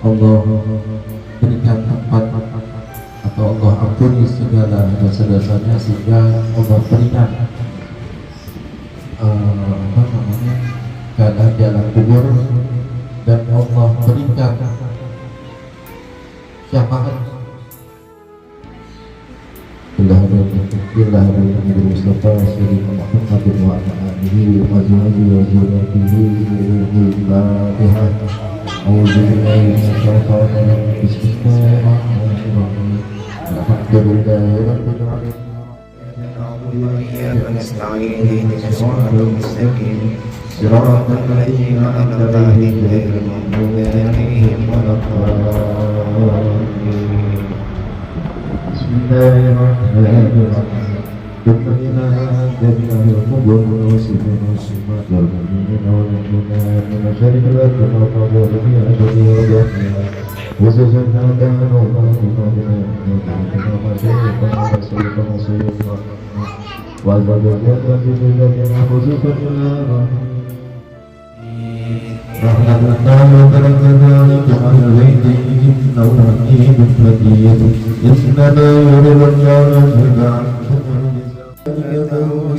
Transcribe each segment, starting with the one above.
Allah berikan tempat atau Allah ampuni segala dosa-dosanya, sehingga Allah berikan keadaan jalan kubur, dan Allah berikan syafaat. Bismillahirrahmanirrahim. Mustafa Sayyidina Muhammad wa ala alihi wa azwajihi wa dzurriyyatihi. A'udzu billahi minasy syaithanir rajim. Bismillahirrahmanirrahim. Alhamdulillahi rabbil alamin. وإياك نستعين اهدنا الصراط المستقيم صراط الذين أنعمت عليهم غير المغضوب عليهم ولا الضالين. Bismillahirrahmanirrahim. Bismillahirrahmanirrahim.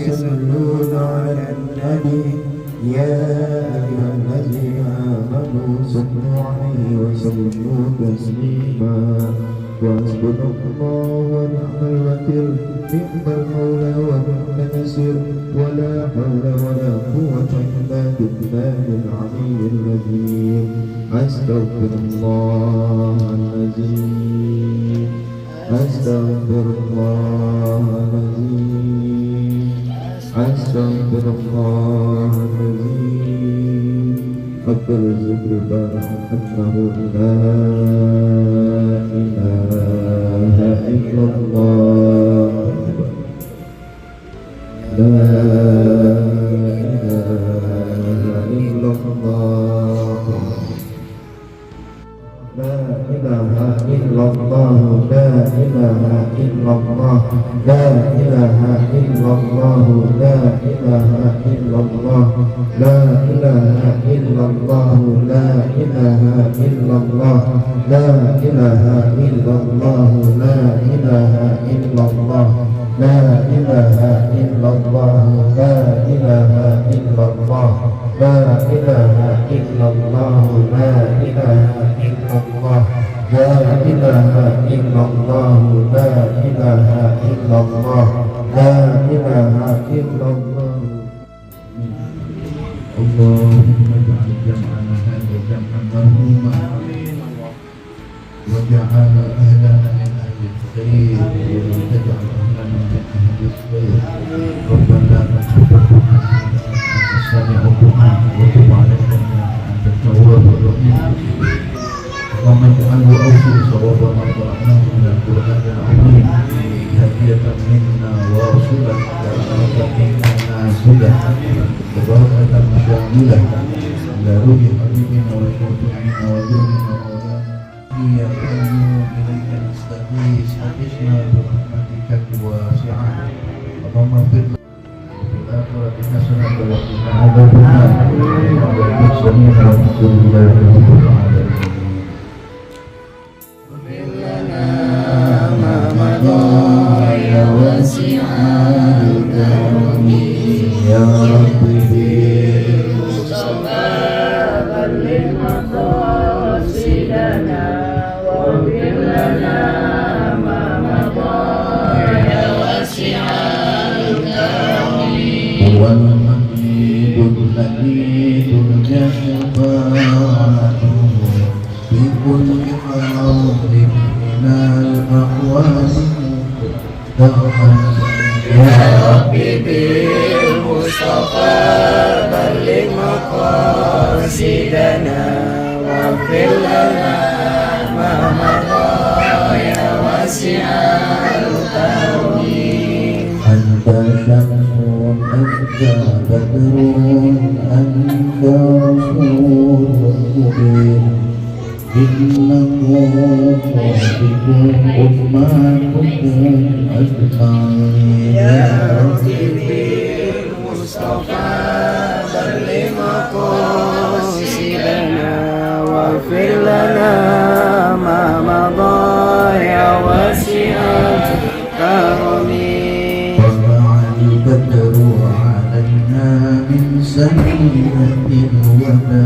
يصلون على النبي يا أيها الذين آمنوا صلوا عليه وسلموا تسليما. وحسبنا الله ونعم الوكيل، نعم المولى ونعم النصير، ولا حول ولا قوة إلا بالله العلي العظيم. أستغفر الله العظيم، أستغفر الله العظيم، أستغفر الله العظيم. أكبر الذكر أنه لا إله إلا الله، لا إله إلا الله، لا إله إلا الله، لا إله إلا الله، لا إله إلا الله، لا إله إلا الله، لا إله إلا الله، لا إله إلا الله، لا إله إلا الله، لا إله إلا الله، لا إله إلا الله، لا إله إلا الله، لا إله إلا الله، لا إله إلا الله، لا إله إلا الله، لا إله إلا الله، لا إله إلا الله. اللهم اجعل جمعنا هذا جمعا مرحوما، واجعل أهلنا من أهل الخير، ولا تجعل أهلنا من أهل الخير. ربنا سامع الدعاء وتب علينا أنت التواب الرحيم. اللهم اجعله أوفي صواب ما قرأناه من القرآن العظيم، هدية منا ورسولا، ورحمة منا نازلة، وبركة شاملة إلى روح حبيبنا وشفيعنا وجودنا ومولانا يا قيوم إليك نستغيث، أغثنا برحمتك الواسعة. اللهم اغفر لنا وفي الآخرة حسنة وقنا عذاب النار. والمرسلين والحمد لله رب العالمين. يا ربي بالمصطفى بلغ مقاصدنا واغفر لنا ما مضى يا واسع الكرم. هو المجيد الذي ترجى شفاعته في كل حول من الأحوال. يا ربي بالمصطفى بلغ مقاصدنا واغفر لنا ما مضى يا واسع الكرم. أنت شمس، أنت بدر، أنت رسول مبين، إنه صادق أمانكم أجمعين. يا ربي بالمصطفى بلغ مقاصدنا واغفر لنا سيئة ولا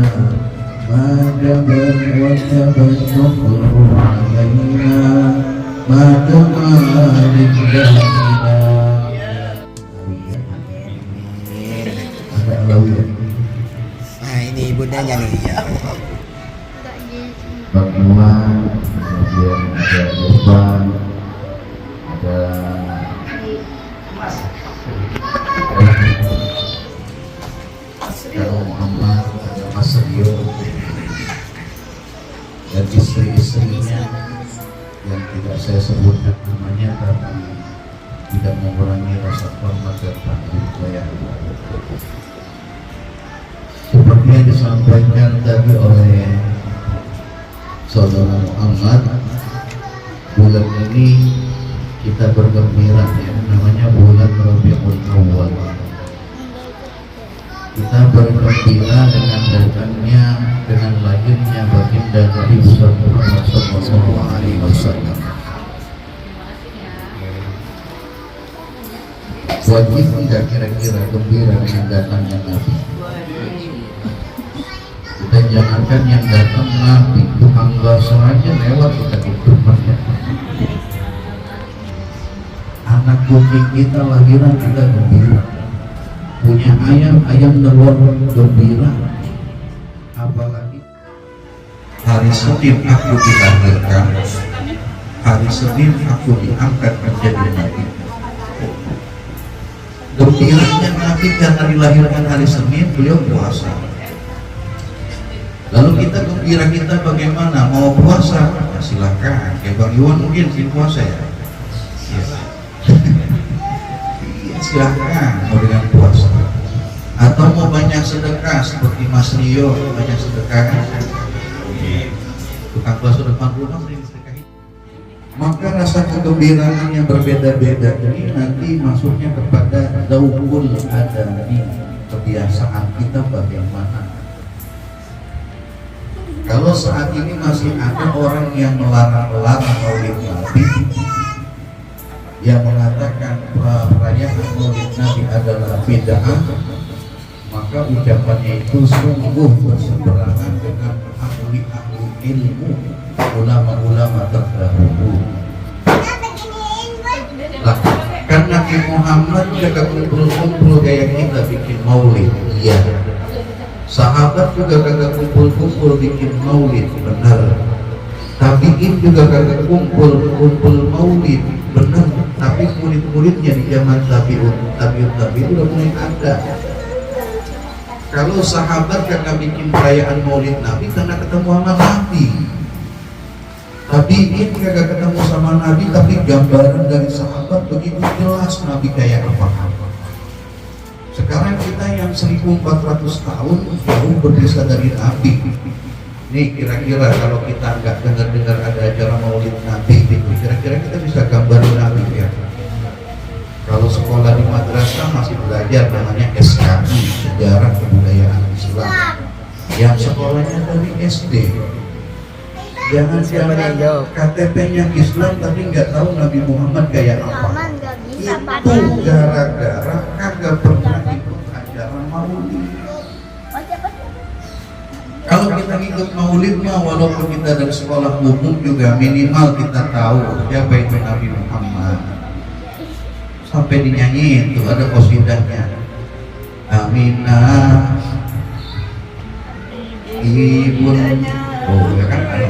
ما جبل وتبسط علينا ما جمال الدهرنا. Ada alawiyah. Nah ini ibundanya nih. Bantuan, kemudian ada beban, ada Karo Muhammad, ada Mas Rio, dan istri-istrinya yang tidak saya sebutkan namanya tapi tidak mengurangi rasa hormat dan takdim saya. Seperti yang disampaikan tadi oleh Saudara Muhammad, bulan ini kita bergembira ya, namanya bulan Rabiul Awwal. Kita bergembira dengan datangnya, dengan lahirnya baginda Nabi Muhammad Sallallahu Alaihi Wasallam. Wajib tidak kira-kira gembira dengan datangnya Nabi? Kita jangankan yang datang Nabi, tetangga saja lewat kita ikut mereka. Anak kucing kita lahiran kita gembira. Punya ayam telur gembira. Apalagi hari Senin aku dilahirkan, hari Senin aku diangkat menjadi Nabi. Gembiranya Nabi karena dilahirkan hari Senin, beliau puasa. Lalu kita gembira kita bagaimana? Mau puasa? Ya, silakan. Kayak Bang Iwan mungkin sih puasa ya. Iya, silakan mau dengan puasa. Atau mau banyak sedekah seperti Mas Rio banyak sedekah. Tukang bakso depan rumah sering sedekahin. Maka rasa kegembiraan yang berbeda-beda ini nanti masuknya kepada daukul ada di kebiasaan kita bagaimana. Kalau saat ini masih ada orang yang melarang-larang maulid Nabi, yang mengatakan perayaan maulid Nabi adalah bid'ah, maka ucapannya itu sungguh berseberangan dengan ahli ilmu, ulama-ulama terdahulu. Lah, kan Nabi Muhammad juga kumpul-kumpul kayak kita bikin maulid, iya. Sahabat juga kagak kumpul-kumpul bikin maulid, benar. Tabiin juga kagak kumpul maulid, benar. Tapi murid-muridnya di zaman tabiun udah mulai ada. Kalau sahabat kagak bikin perayaan maulid Nabi karena ketemu sama Nabi. Tabiin kagak ketemu sama Nabi, tapi gambaran dari sahabat begitu jelas Nabi kayak apa. Sekarang kita yang 1400 tahun jauh berbeda dari Nabi. Nih kira-kira kalau kita nggak dengar ada acara maulid Nabi, kira-kira kita bisa gambarin Nabi ya. Kalau sekolah di madrasah masih belajar namanya SKI, Sejarah Kebudayaan Islam. Yang sekolahnya dari SD. Jangan KTP-nya Islam tapi nggak tahu Nabi Muhammad kayak apa. Itu gara-gara kagak pernah ikut acara maulid. Kalau kita ikut maulid mah walaupun kita dari sekolah umum juga minimal kita tahu siapa itu Nabi Muhammad. Sampai dinyanyiin tuh ada qasidahnya. Aminah ibun, oh ya kan ada.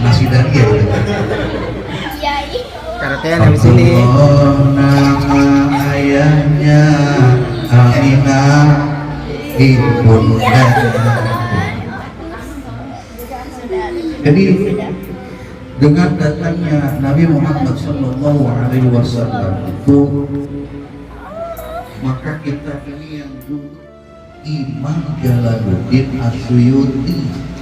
Nasi dari ya. Karatnya dari sini. Nama ayahnya Aminah ibunda. Jadi dengan datangnya Nabi Muhammad Sallallahu Alaihi Wasallam itu, maka kita ini yang dulu Imam Jalaluddin Asyuyuti.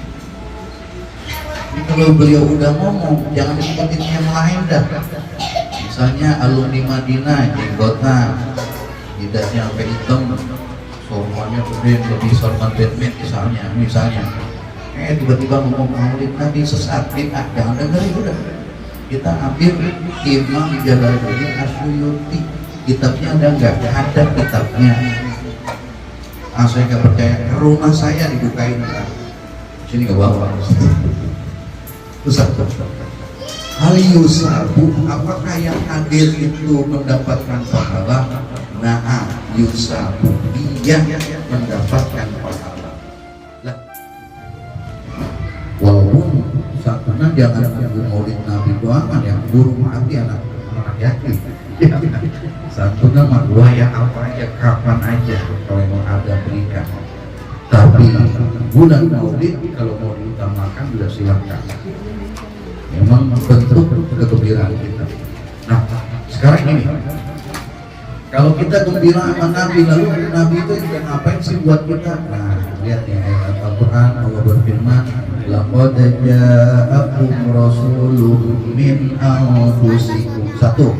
Kalau beliau udah ngomong, jangan ikutin yang lain dah. Misalnya alumni Madinah, jenggotan, lidahnya sampai hitam, sorbannya gede, lebih sorban Batman misalnya. Tiba-tiba ngomong maulid Nabi sesat, bid'ah, jangan dengerin udah. Kita ambil Imam Jalaluddin Asyuyuti. Kitabnya ada nggak? Ada kitabnya. Saya nggak percaya, rumah saya dibukain kan, sini nggak bawa. Terus satu, hal yusabu, apakah yang hadir itu mendapatkan pahala? Nah, yusabu, dia mendapatkan pahala. Lah, walaupun satunya jangan nunggu maulid Nabi doang, yang burung mati anak yatim. Satunya mah dua ya apa aja, kapan aja kalau mau ada berikan. Tapi bulan maulid kalau mau diutamakan sudah silakan. Memang bentuk kegembiraan kita. Nah, sekarang ini kalau kita gembira sama Nabi, lalu Nabi itu juga ngapain sih buat kita? Nah, lihat ya ayat Al-Quran, Allah berfirman, laqad ja'akum rasulun min anfusikum. Satu,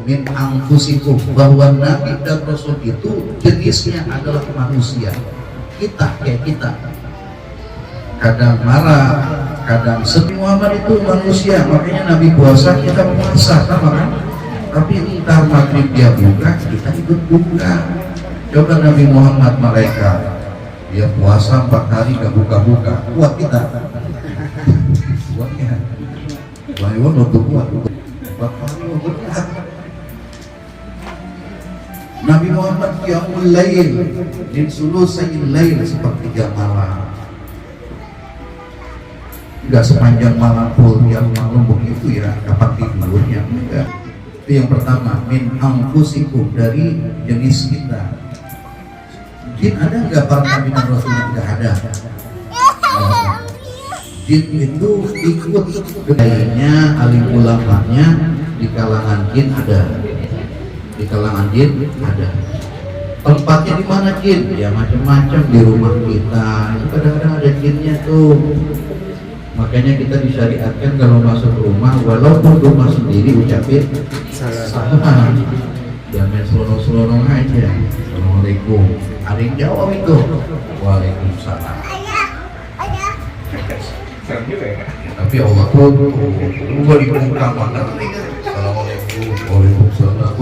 min anfusikum, bahwa Nabi dan Rasul itu jenisnya adalah manusia. Kita kayak kita, kadang marah, kadang sedih. Muhammad itu manusia, makanya Nabi puasa, kita puasa, sama kan? Tapi entar maghrib dia buka, kita ikut buka. Coba Nabi Muhammad malaikat, dia puasa 4 hari gak buka-buka, kuat kita? Kuatnya Wahyu untuk kuat 4 hari buka. Nabi Muhammad qiyamul lail din sulusayil lail, sepertiga malam, enggak sepanjang malam full yang malam begitu ya, kapan tidurnya enggak. Itu yang pertama, min anfusikum, dari jenis kita. Jin ada nggak para nabi dan rasul yang tidak ada? Jin itu ikut budayanya, alim ulamanya di kalangan jin ada. Di kalangan jin ada. Tempatnya di mana jin? Ya macam-macam, di rumah kita. Kadang-kadang ada jinnya tuh. Makanya kita disyariatkan kalau masuk rumah, walaupun rumah sendiri, ucapin salam. Jangan selonong-selonong aja. Assalamualaikum. Ada yang jawab itu. Waalaikumsalam. Tapi Allah tuh gua di muka mana? Assalamualaikum. Waalaikumsalam.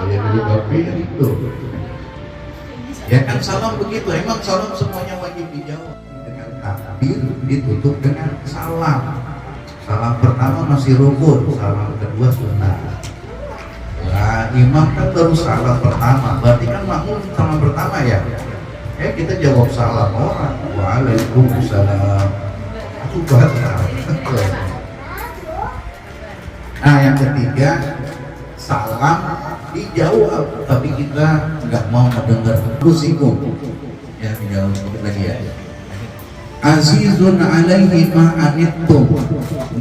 Ada juga itu. Ya kan salam begitu. Emang salam semuanya wajib dijawab. Takbir ditutup dengan salam. Salam pertama masih rukun, salam kedua sunnah. Nah, imam kan baru salam pertama, berarti kan makmum salam pertama ya. Kita jawab salam orang, waalaikumsalam. Itu bahasa. Nah, yang ketiga, salam dijawab, tapi kita nggak mau mendengar. Rusikum, ya dijawab lagi ya. Azizun alaihi ma'anittum.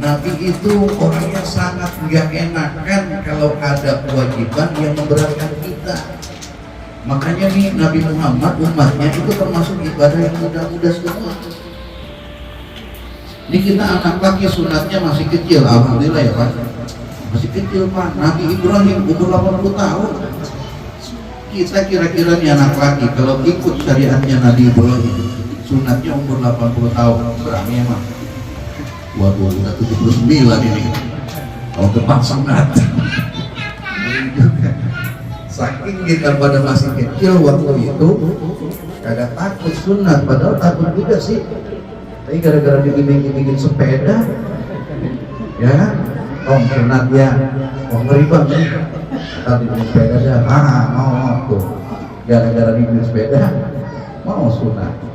Nabi itu orangnya sangat nggak enakan kalau ada kewajiban yang memberatkan kita. Makanya nih Nabi Muhammad umatnya itu termasuk ibadah yang mudah-mudah semua. Ini kita anak laki sunatnya masih kecil, alhamdulillah ya Pak. Masih kecil Pak. Nabi Ibrahim umur 80 tahun. Kita kira-kira nih anak laki kalau ikut syariatnya Nabi Ibrahim, sunatnya umur 80 tahun, berani emang. Waduh, udah 79 ini. Tahun depan sunat. Saking kita pada masih kecil waktu itu, kagak takut sunat, padahal takut juga sih. Tapi gara-gara dibimbing sepeda, ya, sunat ya, ngeri banget. Tadi bimbing sepeda dah, mau tuh. Gara-gara dibimbing sepeda, mau sunat.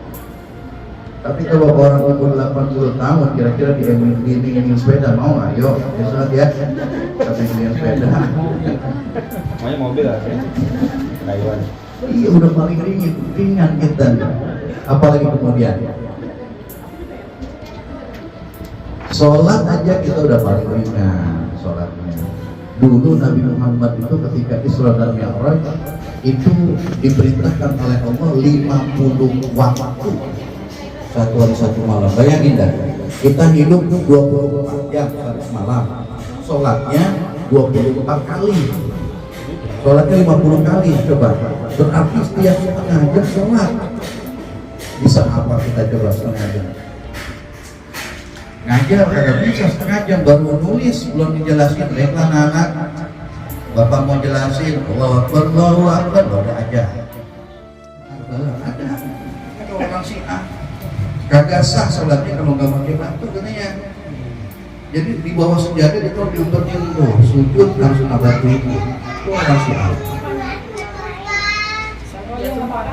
Tapi kalau orang umur 80 tahun kira-kira diimbing sepeda, mau ayo besok ya, tapi diimbing sepeda. Maunya mobil lah ya, Taiwan. Iya udah paling ringan kita. Apalagi kemudian sholat aja kita udah paling ringan sholatnya. Dulu Nabi Muhammad itu ketika Isra dan Mi'raj itu diperintahkan oleh Allah 50 waktu, satu hari satu malam. Bayangin dah, kita hidup 24 jam sehari semalam, sholatnya 24 kali, sholatnya 50 kali. Coba, berarti setiap setengah jam sholat. Bisa apa kita coba setengah jam? Ngajar kagak bisa setengah jam, baru nulis belum dijelasin. Lihatlah anak Bapak mau jelasin Allahu Akbar ada aja. Ada orang Syiah kagak sah sholatnya kalau nggak pakai batu katanya. Jadi di bawah sejadah itu diumpetin tuh sujud harus kena batu itu orang Syiah.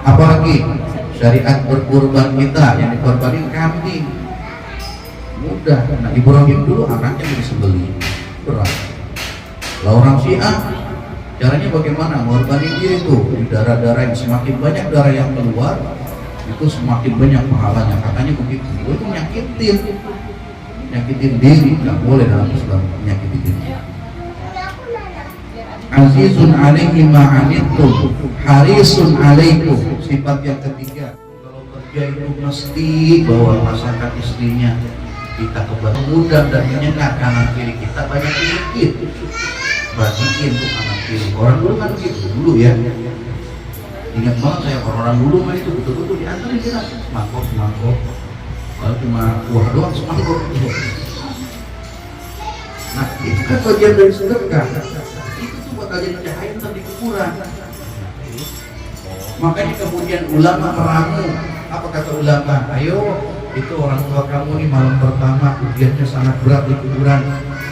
Apalagi syariat berkurban kita yang dikorbanin kambing mudah. Nah Ibrahim dulu anaknya disembelih berat. Lah orang Syiah caranya bagaimana? Mengorbanin diri tuh di darah-darah yang semakin banyak darah yang keluar itu semakin banyak pahalanya katanya begitu. Itu nyakitin diri nggak boleh dalam Islam nyakitin diri. Azizun alaihi ma'anittum harisun alaikum. Sifat yang ketiga, kalau kerja itu mesti bawa masakan istrinya kita kepada mudah dan menyenangkan. Kanan kiri kita banyak sedikit bagiin tuh kanan kiri. Orang dulu kan gitu dulu ya. Ingat banget saya orang dulu mah itu betul-betul diantarin kita semangkok kalau cuma kuah doang semangkok. Nah itu kan bagian dari sedekah. Itu tuh bakal jadi cahaya ntar di kuburan. Makanya kemudian ulama meramu. Apa kata ulama? Ayo itu orang tua kamu nih malam pertama ujiannya sangat berat di kuburan.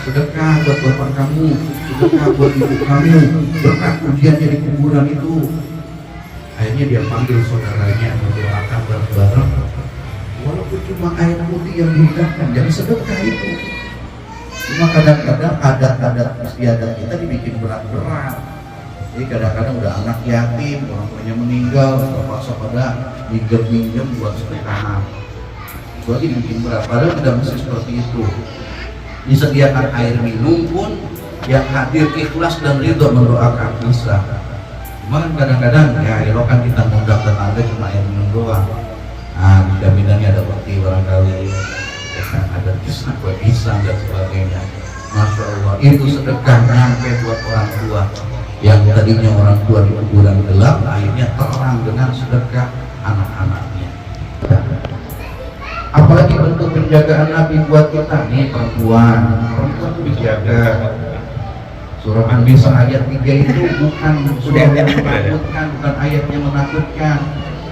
Sedekah buat bapak kamu, sedekah buat ibu kamu. Berat ujiannya di kuburan itu. Akhirnya dia panggil saudaranya mendoakan bareng-bareng. Walaupun cuma air putih yang dihidangkan, jadi sedekah itu. Cuma kadang-kadang adat-adat istiadat kita dibikin berat-berat. Jadi kadang-kadang udah anak yatim, orang tuanya meninggal, terpaksa pada minjem buat sedekah. Itu aja dibikin berat. Padahal tidak mesti seperti itu. Disediakan air minum pun yang hadir ikhlas dan ridho mendoakan bisa. Cuma kadang-kadang ya elokan kita ngundang tetangga cuma air minum doang. Nah jaminannya ada roti barangkali, ada pisang, buat pisang dan sebagainya. Masya Allah itu sedekah nyampe buat orang tua yang tadinya orang tua di kuburan gelap, akhirnya terang dengan sedekah anak-anaknya. Apalagi bentuk penjagaan Nabi buat kita nih perempuan dijaga. Surah An-Nisa ayat 3 itu bukan surah yang menakutkan, bukan ayat yang menakutkan.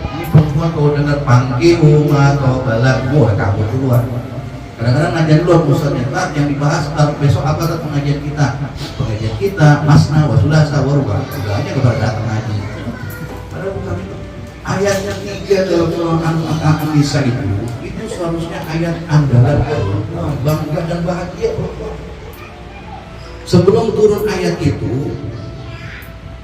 Ini perempuan kalau dengar panggilu atau balak, wah kabur keluar. Kadang-kadang ngajian dulu pusatnya, yang dibahas besok apa tuh pengajian kita? Pengajian kita, masna, wasulasa, waruba. Udah aja kepada datang ngaji. Padahal bukan itu. Ayatnya 3 dalam surah An-Nisa itu seharusnya ayat andalan perempuan, bangga dan bahagia perempuan. Sebelum turun ayat itu,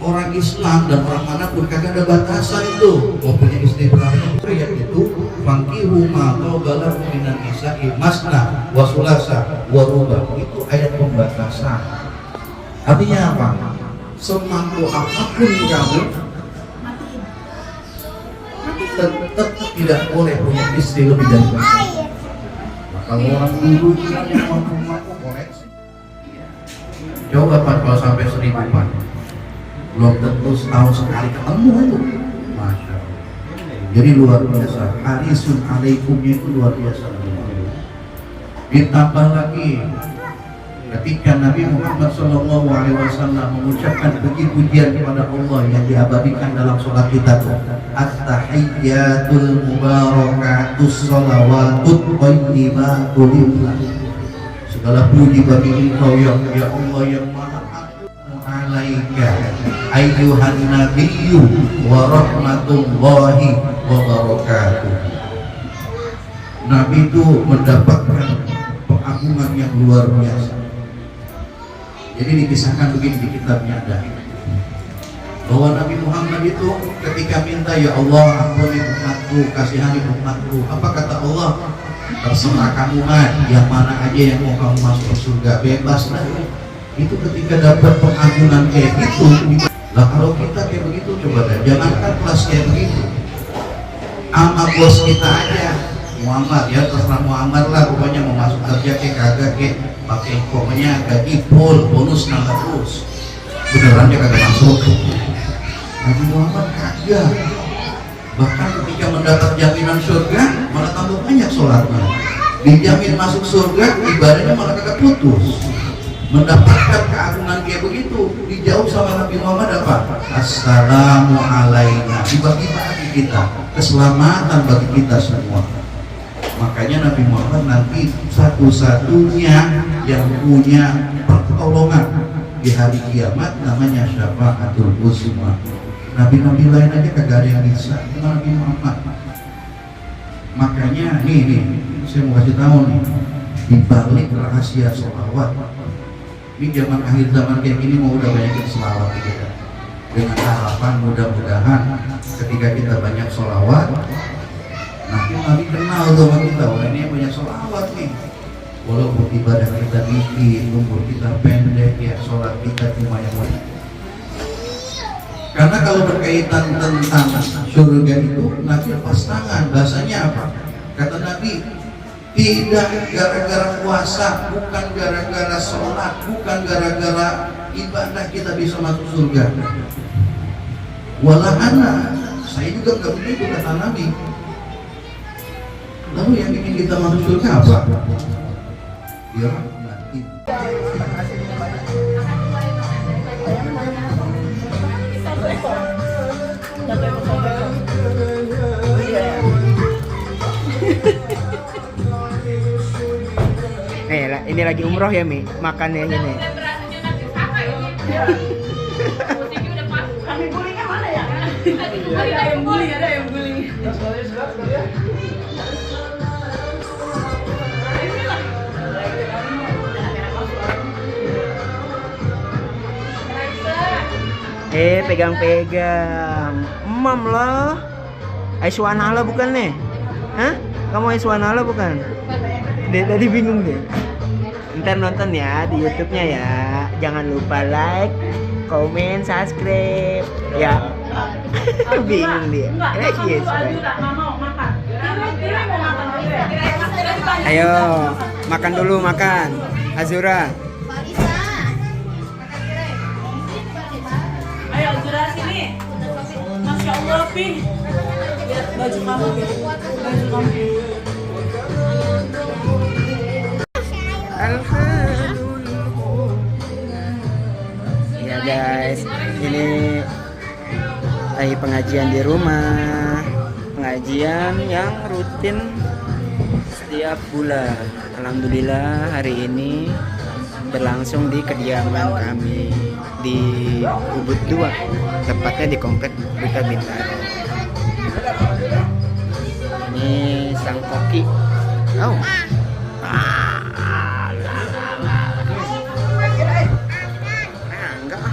orang Islam dan orang manapun kagak ada batasan itu. Mau punya istri berapa? Ayat itu, fankihu ma tawbala minan nisa'i masna wa sulasa wa ruba. Itu ayat pembatasan. Artinya apa? Semampu apapun kamu, tetap tidak boleh punya istri lebih dari satu. Kalau orang dulu yang mampu koleksi. Coba Pak kalau sampai 1000 Pak, belum tentu setahun sekali ketemu itu. Masya Allah. Jadi luar biasa. Harisun alaikumnya itu luar biasa. Ditambah lagi ketika Nabi Muhammad SAW mengucapkan puji-pujian kepada Allah yang diabadikan dalam sholat kita tuh, at-tahiyyatul mubarakatus sholawatut thayyibatul lillah. Segala puji bagi Engkau ya Allah yang Maha Agung. Alaika ayyuhan nabiyyu wa rahmatullahi wa barakatuh. Nabi itu mendapatkan pengagungan yang luar biasa. Jadi dikisahkan begini di kitabnya ada bahwa Nabi Muhammad itu ketika minta ya Allah ampuni umatku, kasihani umatku, apa kata Allah? Terserah kamu mah, yang mana aja yang mau kamu masuk surga bebas lah. Itu ketika dapat pengagungan kayak gitu. Lah kalau kita kayak begitu coba deh, jangankan kelas kayak begitu, sama bos kita aja Muhammad ya, terserah Muhammad lah, pokoknya mau masuk kerja kayak kagak kayak pakai pokoknya gaji full, bonus nambah terus. Beneran dia kagak masuk. Nabi Muhammad kagak. Bahkan ketika mendapat jaminan surga malah tambah banyak sholatnya. Dijamin masuk surga, ibadahnya malah kagak putus. Mendapatkan keagungan kayak begitu, dijauh sama Nabi Muhammad apa? Assalamu alaina. Dibagi bagi kita keselamatan bagi kita semua. Makanya Nabi Muhammad nanti satu-satunya yang punya pertolongan di hari kiamat namanya syafaatul uzma. Nabi-nabi lain aja kagak ada yang bisa, cuma Nabi Muhammad. Makanya nih, saya mau kasih tahu nih, di balik rahasia sholawat. Ini zaman akhir zaman kayak gini mau udah banyakin sholawat kita. Dengan harapan mudah-mudahan ketika kita banyak sholawat, nanti Nabi kenal sama kita, wah ini yang banyak sholawat nih. Walaupun ibadah kita dikit, umur kita pendek, ya sholat kita cuma yang wajib. Karena kalau berkaitan tentang surga itu, Nabi lepas tangan. Bahasanya apa? Kata Nabi, tidak gara-gara puasa, bukan gara-gara sholat, bukan gara-gara ibadah kita bisa masuk surga. Walahana, saya juga nggak begitu kata Nabi. Lalu yang bikin kita masuk surga apa? Ya, nanti. Ini lagi umroh ya Mi, makannya ini. Kami gulingnya mana ya? Ada ayam guling, ada ayam guling. Pegang-pegang. Emam lah. Aiswanala bukan nih? Hah? Kamu Aiswanala bukan? Dia tadi bingung deh. Ntar nonton ya di YouTube-nya ya. Jangan lupa like, komen, subscribe. Ya. Bingung dia. Yes. Ayo, makan dulu, makan. Azura. Ayo Azura sini. Masya Allah Pi. Baju kamu ya. Baju kamu. Ya guys, ini lagi pengajian di rumah. Pengajian yang rutin setiap bulan. Alhamdulillah hari ini berlangsung di kediaman kami di Ubud 2, tepatnya di komplek Duta Bintaro. Ini sang koki. Oh. Enggak.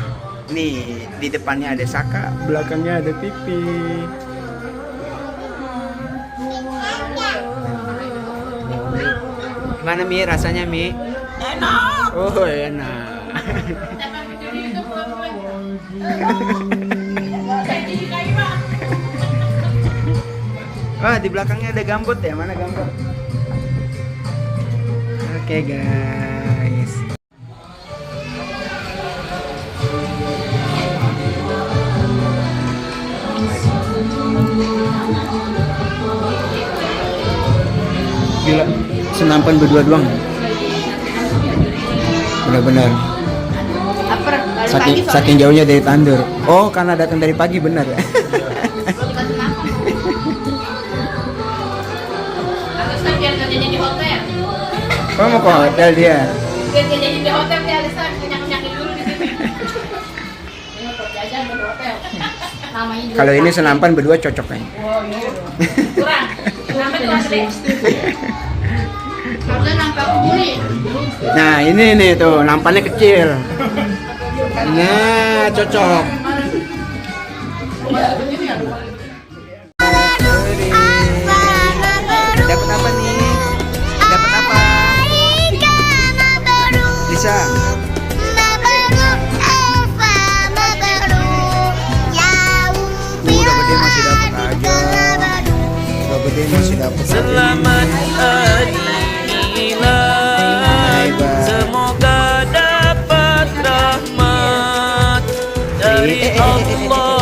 Nih, di depannya ada Saka, belakangnya ada Pipi. Gimana Mi rasanya Mi? Enak. Oh, enak. Wah, di belakangnya ada gambut ya? Mana gambut? Oke, guys. Gila, senampan berdua doang. Benar-benar. Saking jauhnya dari tandur. Oh, karena datang dari pagi, benar. Alisan biar kerjanya di hotel. Oh, mau ke hotel dia. Biar kerjanya di hotel dia Alisan kenyak-kenyakin dulu di sini. Ini untuk jajan di hotel. Namanya juga. Kalau ini senampan berdua cocok kan? Wow, iya. Kurang. Nampak tuh asli. Harusnya nampak gurih. Nah, ini nih tuh, nampannya kecil. Nah, cocok. Dapat apa nih? Dapat apa? Lisa. Udah gede masih dapat aja. Udah gede masih dapat. Selamat hari Milad, semoga dapat rahmat dari Allah.